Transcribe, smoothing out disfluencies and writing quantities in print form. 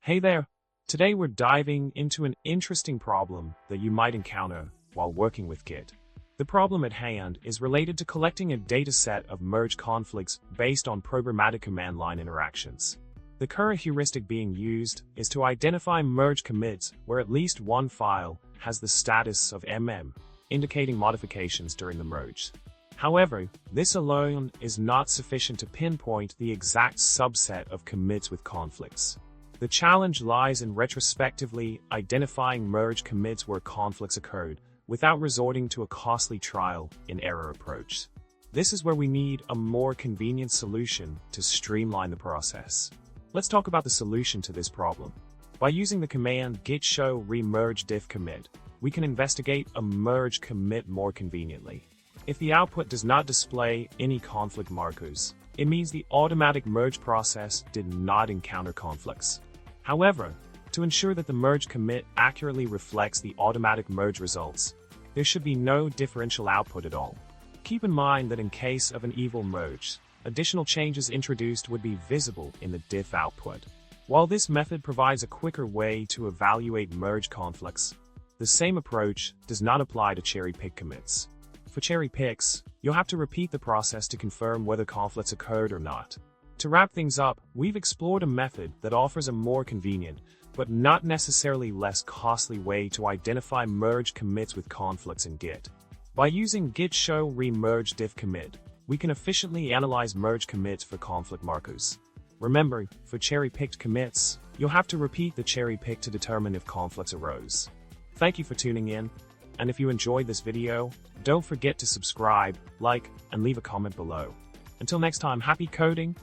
Hey there! Today we're diving into an interesting problem that you might encounter while working with Git. The problem at hand is related to collecting a dataset of merge conflicts based on programmatic command line interactions. The current heuristic being used is to identify merge commits where at least one file has the status of indicating modifications during the merge. However, this alone is not sufficient to pinpoint the exact subset of commits with conflicts. The challenge lies in retrospectively identifying merge commits where conflicts occurred without resorting to a costly trial-and-error approach. This is where we need a more convenient solution to streamline the process. Let's talk about the solution to this problem. By using the command git show remerge diff commit, we can investigate a merge commit more conveniently. If the output does not display any conflict markers, it means the automatic merge process did not encounter conflicts. However, to ensure that the merge commit accurately reflects the automatic merge results, there should be no differential output at all. Keep in mind that in case of an evil merge, additional changes introduced would be visible in the diff output. While this method provides a quicker way to evaluate merge conflicts, the same approach does not apply to cherry-pick commits. For cherry picks, you'll have to repeat the process to confirm whether conflicts occurred or not. To wrap things up, we've explored a method that offers a more convenient, but not necessarily less costly way to identify merge commits with conflicts in Git. By using git show remerge diff commit, we can efficiently analyze merge commits for conflict markers. Remember, for cherry-picked commits, you'll have to repeat the cherry pick to determine if conflicts arose. Thank you for tuning in. And if you enjoyed this video, don't forget to subscribe, like, and leave a comment below. Until next time, happy coding!